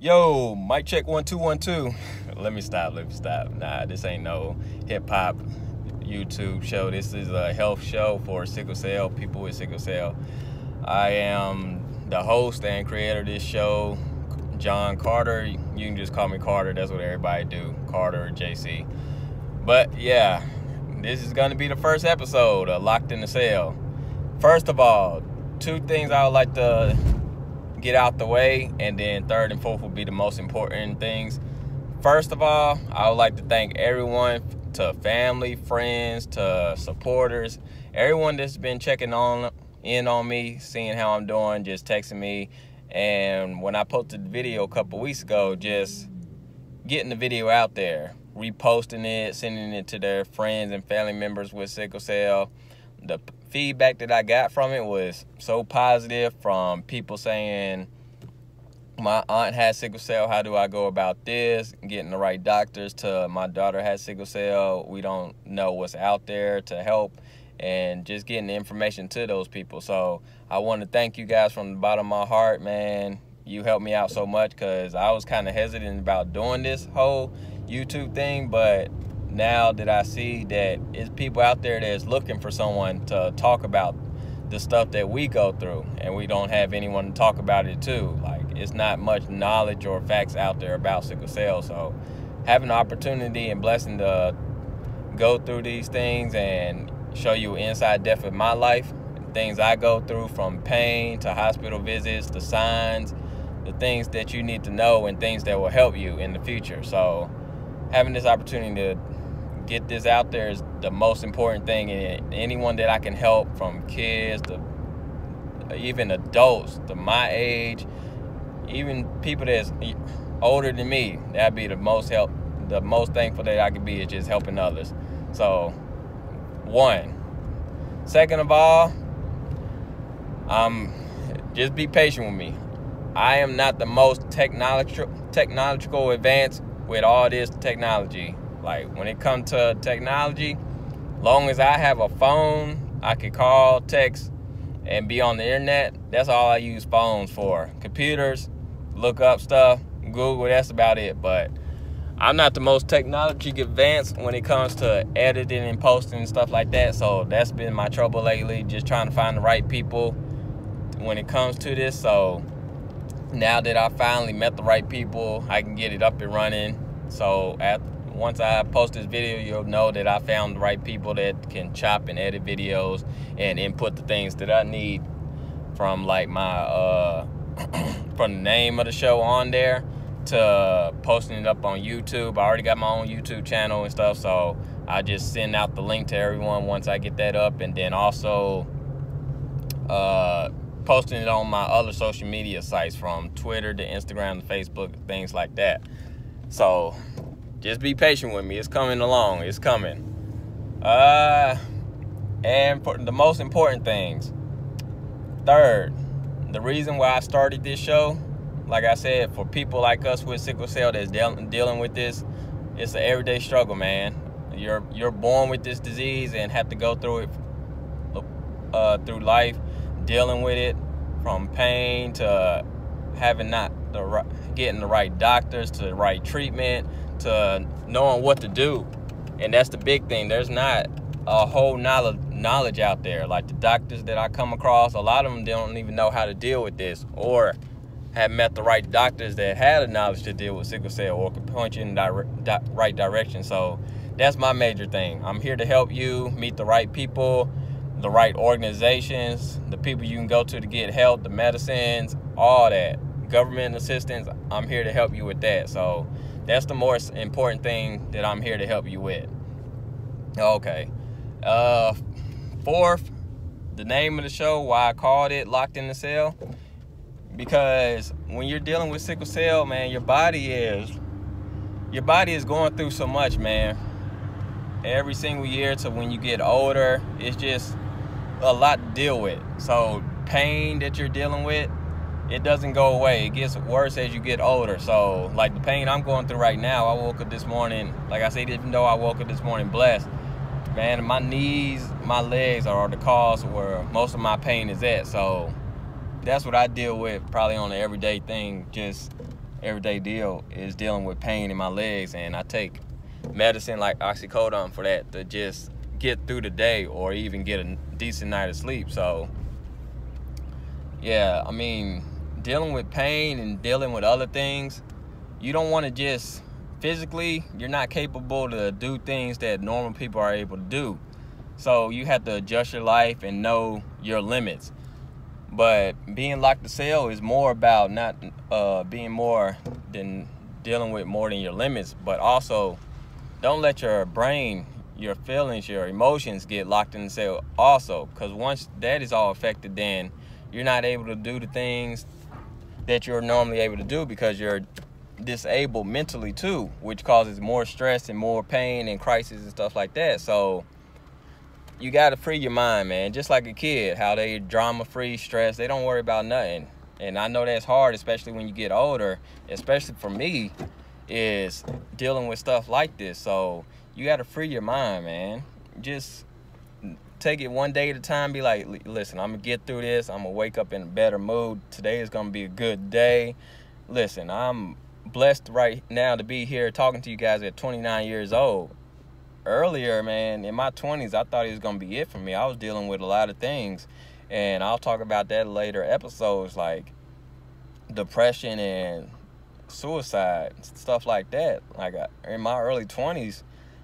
Yo, mic check 1 2 1 2. Let me stop. Nah, this ain't no hip hop YouTube show. This is a health show for sickle cell, people with sickle cell. I am the host and creator of this show, John Carter. You can just call me Carter. That's what everybody do, Carter or JC. But yeah, this is gonna be the first episode of Locked in the Cell. First of all, two things I would like to get out the way, and then third and fourth will be the most important things. First of all, I would like to thank everyone, to family, friends, to supporters, everyone that's been checking in on me, seeing how I'm doing, just texting me. And when I posted the video a couple weeks ago, just getting the video out there, reposting it, sending it to their friends and family members with sickle cell. The feedback that I got from it was so positive, from people saying, my aunt has sickle cell, how do I go about this? Getting the right doctors, to my daughter has sickle cell, we don't know what's out there to help, and just getting the information to those people. So I want to thank you guys from the bottom of my heart, man. You helped me out so much, because I was kind of hesitant about doing this whole YouTube thing, but now that I see that it's people out there that's looking for someone to talk about the stuff that we go through, and we don't have anyone to talk about it too. Like, it's not much knowledge or facts out there about sickle cell. So having the opportunity and blessing to go through these things and show you inside depth of my life, things I go through, from pain to hospital visits, the signs, the things that you need to know, and things that will help you in the future. So having this opportunity to get this out there is the most important thing. And anyone that I can help, from kids to even adults to my age, even people that's older than me, that'd be the most thankful that I could be, is just helping others. So one. Second of all, just be patient with me. I am not the most technological advanced with all this technology. Like, when it comes to technology, long as I have a phone, I can call, text, and be on the internet. That's all I use phones for. Computers, look up stuff, Google, that's about it. But I'm not the most technology advanced when it comes to editing and posting and stuff like that. So that's been my trouble lately, just trying to find the right people when it comes to this. So now that I finally met the right people, I can get it up and running. So once I post this video, you'll know that I found the right people that can chop and edit videos and input the things that I need, from like my from the name of the show on there to posting it up on YouTube. I already got my own YouTube channel and stuff, so I just send out the link to everyone once I get that up, and then also posting it on my other social media sites, from Twitter to Instagram to Facebook, things like that. So just be patient with me. It's coming along. It's coming. And for the most important things, third, the reason why I started this show, like I said, for people like us with sickle cell that's dealing with this, it's an everyday struggle, man. You're born with this disease and have to go through it through life, dealing with it, from pain to getting the right doctors, to the right treatment, to knowing what to do. And that's the big thing. There's not a whole knowledge out there. Like, the doctors that I come across, a lot of them don't even know how to deal with this, or have met the right doctors that had the knowledge to deal with sickle cell, or could point you in the right direction. So that's my major thing. I'm here to help you meet the right people, the right organizations, the people you can go to get help, the medicines, all that, government assistance. I'm here to help you with that. So that's the most important thing that I'm here to help you with. Okay. Fourth, the name of the show, why I called it Locked in the Cell, because when you're dealing with sickle cell, man, your body is going through so much, man. Every single year to when you get older, it's just a lot to deal with. So pain that you're dealing with, it doesn't go away. It gets worse as you get older. So like the pain I'm going through right now, I woke up this morning, like I said, even though I woke up this morning blessed, man, my knees, my legs are the cause where most of my pain is at. So that's what I deal with probably on an everyday thing, just everyday deal is dealing with pain in my legs, and I take medicine like oxycodone for that to just get through the day or even get a decent night of sleep. So yeah, I mean, dealing with pain and dealing with other things, you don't want to just physically, you're not capable to do things that normal people are able to do. So you have to adjust your life and know your limits. But being locked to cell is more about not being more than dealing with more than your limits, but also don't let your brain, your feelings, your emotions get locked in the cell also, because once that is all affected, then you're not able to do the things that you're normally able to do because you're disabled mentally too, which causes more stress and more pain and crisis and stuff like that. So you got to free your mind, man. Just like a kid, how they drama-free, stress, they don't worry about nothing. And I know that's hard, especially when you get older, especially for me, is dealing with stuff like this. So you got to free your mind, man. Just take it one day at a time. Be like, listen, I'm going to get through this. I'm going to wake up in a better mood. Today is going to be a good day. Listen, I'm blessed right now to be here talking to you guys at 29 years old. Earlier, man, in my 20s, I thought it was going to be it for me. I was dealing with a lot of things, and I'll talk about that in later episodes, like depression and suicide, stuff like that. Like in my early 20s,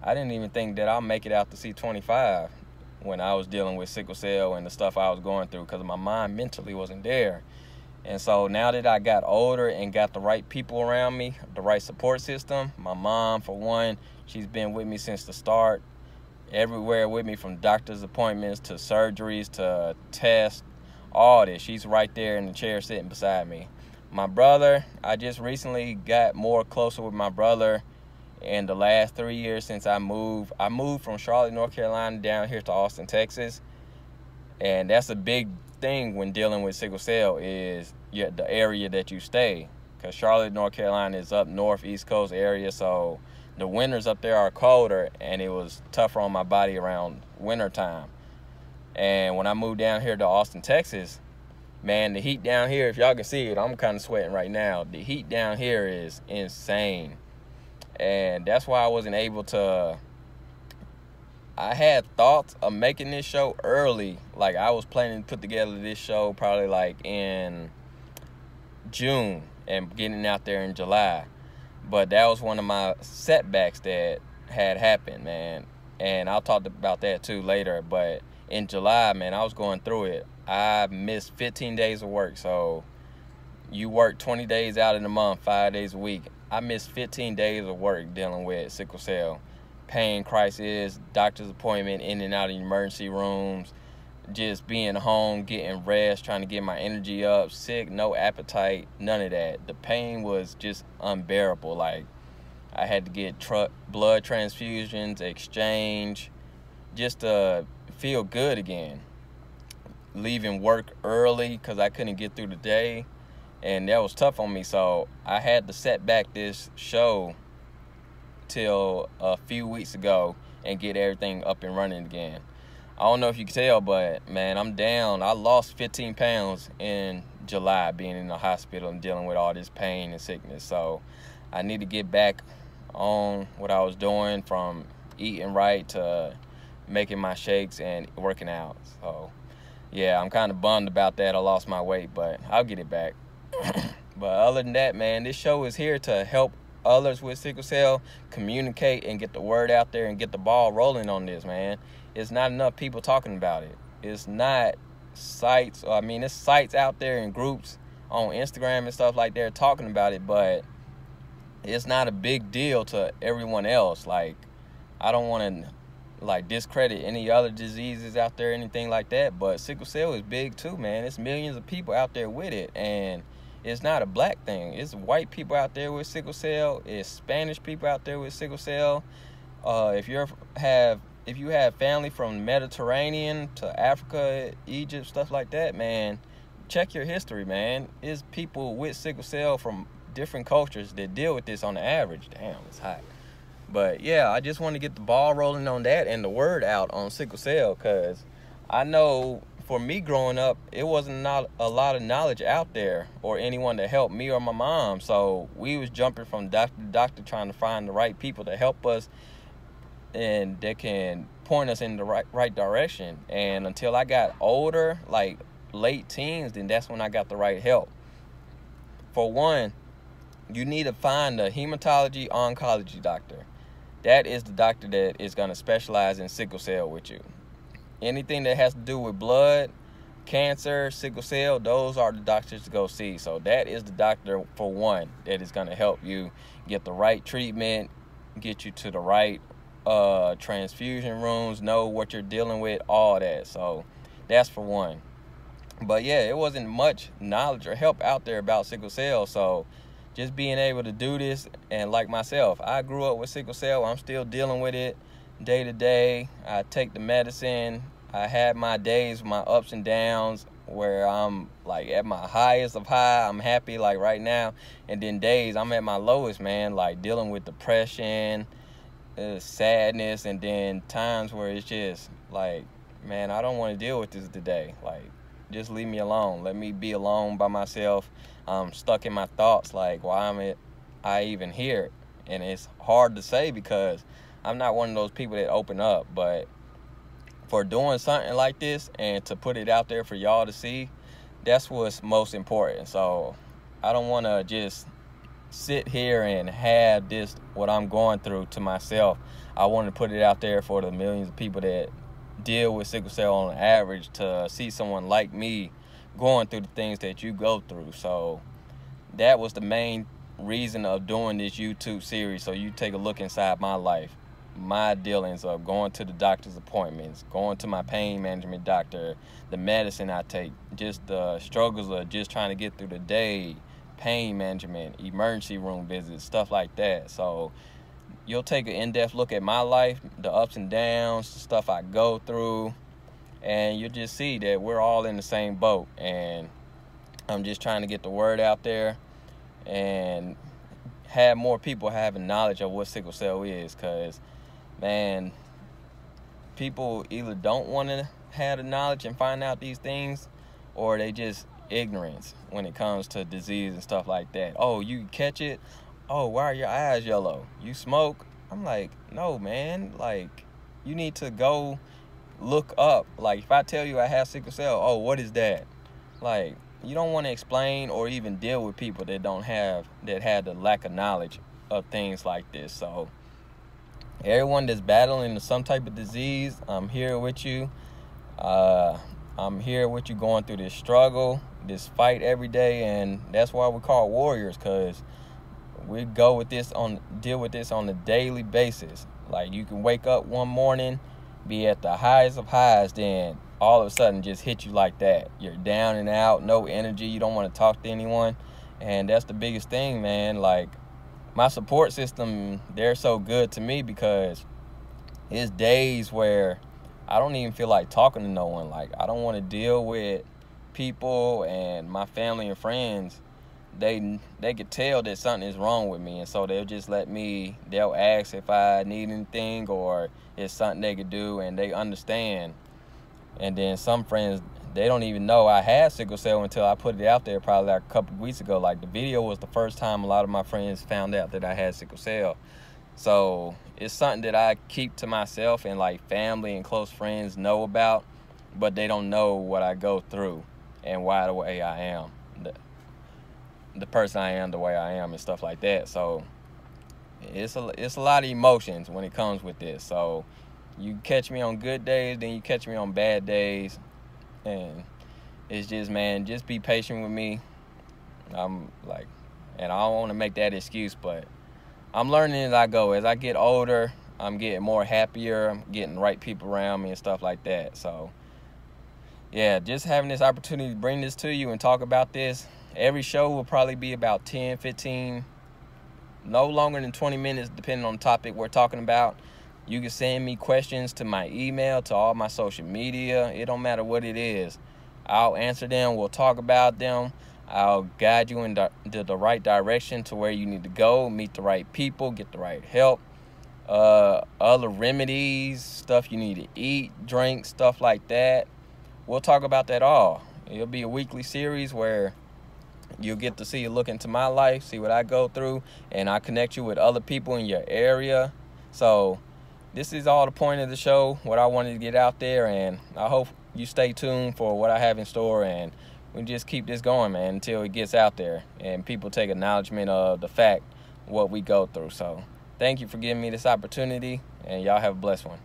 I didn't even think that I'll make it out to see 25 when I was dealing with sickle cell and the stuff I was going through, because my mind mentally wasn't there. And so now that I got older and got the right people around me, the right support system, my mom, for one, she's been with me since the start, everywhere with me, from doctor's appointments to surgeries to tests, all this. She's right there in the chair sitting beside me. My brother, I just recently got more closer with my brother in the last 3 years since I moved. I moved from Charlotte, North Carolina down here to Austin, Texas. And that's a big thing when dealing with sickle cell, is the area that you stay. Because Charlotte, North Carolina is up north, East Coast area, so the winters up there are colder, and it was tougher on my body around winter time. And when I moved down here to Austin, Texas, man, the heat down here, if y'all can see it, I'm kind of sweating right now. The heat down here is insane. And that's why I wasn't able to, I had thoughts of making this show early. Like, I was planning to put together this show probably like in June and getting out there in July. But that was one of my setbacks that had happened, man. And I'll talk about that too later. But in July, man, I was going through it. I missed 15 days of work. So you work 20 days out in a month, 5 days a week. I missed 15 days of work dealing with sickle cell. Pain, crisis, doctor's appointment, in and out of emergency rooms, just being home, getting rest, trying to get my energy up, sick, no appetite, none of that. The pain was just unbearable. Like, I had to get blood transfusions, exchange, just to feel good again. Leaving work early because I couldn't get through the day, and that was tough on me. So I had to set back this show till a few weeks ago and get everything up and running again. I don't know if you can tell, but man, I'm down. I lost 15 pounds in July being in the hospital and dealing with all this pain and sickness. So I need to get back on what I was doing, from eating right to making my shakes and working out. So yeah, I'm kind of bummed about that. I lost my weight, but I'll get it back. But other than that, man, this show is here to help others with sickle cell communicate and get the word out there and get the ball rolling on this, man. It's not enough people talking about it. It's not sites. I mean, it's sites out there in groups on Instagram and stuff like that talking about it, but it's not a big deal to everyone else. Like, I don't want to like discredit any other diseases out there, anything like that, but sickle cell is big too, man. It's millions of people out there with it, and it's not a black thing. It's white people out there with sickle cell. It's Spanish people out there with sickle cell. If you have family from Mediterranean to Africa, Egypt, stuff like that, man, check your history, man. It's people with sickle cell from different cultures that deal with this on the average. Damn, it's hot. But yeah, I just want to get the ball rolling on that and the word out on sickle cell, because I know for me growing up, it wasn't not a lot of knowledge out there or anyone to help me or my mom. So we was jumping from doctor to doctor trying to find the right people to help us and that can point us in the right direction. And until I got older, like late teens, then that's when I got the right help. For one, you need to find a hematology oncology doctor. That is the doctor that is going to specialize in sickle cell with you. Anything that has to do with blood, cancer, sickle cell, those are the doctors to go see. So that is the doctor, for one, that is going to help you get the right treatment, get you to the right transfusion rooms, know what you're dealing with, all that. So that's for one. But yeah, it wasn't much knowledge or help out there about sickle cell. So just being able to do this, and like myself, I grew up with sickle cell. I'm still dealing with it day to day. I take the medicine. I had my days, my ups and downs, where I'm like at my highest of high, I'm happy like right now, and then days I'm at my lowest, man, like dealing with depression, sadness, and then times where it's just like, man, I don't want to deal with this today. Like, just leave me alone. Let me be alone by myself. I'm stuck in my thoughts, like, why am I even here? And it's hard to say because I'm not one of those people that open up, but for doing something like this and to put it out there for y'all to see, that's what's most important. So I don't want to just sit here and have this, what I'm going through, to myself. I want to put it out there for the millions of people that deal with sickle cell on average, to see someone like me going through the things that you go through. So that was the main reason of doing this YouTube series, so you take a look inside my life, my dealings of going to the doctor's appointments, going to my pain management doctor, the medicine I take, just the struggles of just trying to get through the day, pain management, emergency room visits, stuff like that. So you'll take an in-depth look at my life, the ups and downs, the stuff I go through, and you'll just see that we're all in the same boat. And I'm just trying to get the word out there and have more people having knowledge of what sickle cell is, because, man, people either don't want to have the knowledge and find out these things, or they just ignorance when it comes to disease and stuff like that. Oh, you catch it? Oh, why are your eyes yellow? You smoke? I'm like, no, man. Like, you need to go look up. Like, if I tell you I have sickle cell, oh, what is that? Like, you don't want to explain or even deal with people that had the lack of knowledge of things like this. So everyone that's battling some type of disease, I'm here with you. I'm here with you going through this struggle, this fight every day, and that's why we call warriors, because we deal with this on a daily basis. Like, you can wake up one morning, be at the highest of highs, then all of a sudden just hit you like that. You're down and out, no energy, you don't want to talk to anyone. And that's the biggest thing, man. Like, my support system, they're so good to me, because it's days where I don't even feel like talking to no one. Like, I don't want to deal with people, and my family and friends, they could tell that something is wrong with me, and so they'll ask if I need anything or it's something they could do, and they understand. And then some friends, they don't even know I had sickle cell until I put it out there probably like a couple of weeks ago. Like, the video was the first time a lot of my friends found out that I had sickle cell. So it's something that I keep to myself, and like family and close friends know about, but they don't know what I go through and why the way I am, the person I am, the way I am, and stuff like that. So it's a lot of emotions when it comes with this. So you catch me on good days, then you catch me on bad days, and it's just, man, just be patient with me. I'm like, and I don't want to make that excuse, but I'm learning as I go. As I get older, I'm getting more happier. I'm getting the right people around me and stuff like that. So yeah, just having this opportunity to bring this to you and talk about this. Every show will probably be about 10, 15, no longer than 20 minutes, depending on the topic we're talking about. You can send me questions to my email, to all my social media. It don't matter what it is. I'll answer them. We'll talk about them. I'll guide you in the right direction to where you need to go, meet the right people, get the right help, other remedies, stuff you need to eat, drink, stuff like that. we'll talk about that all. It'll be a weekly series where you'll get to see a look into my life, see what I go through, and I connect you with other people in your area. So this is all the point of the show, what I wanted to get out there, and I hope you stay tuned for what I have in store, and we just keep this going, man, until it gets out there and people take acknowledgement of the fact what we go through. So thank you for giving me this opportunity, and y'all have a blessed one.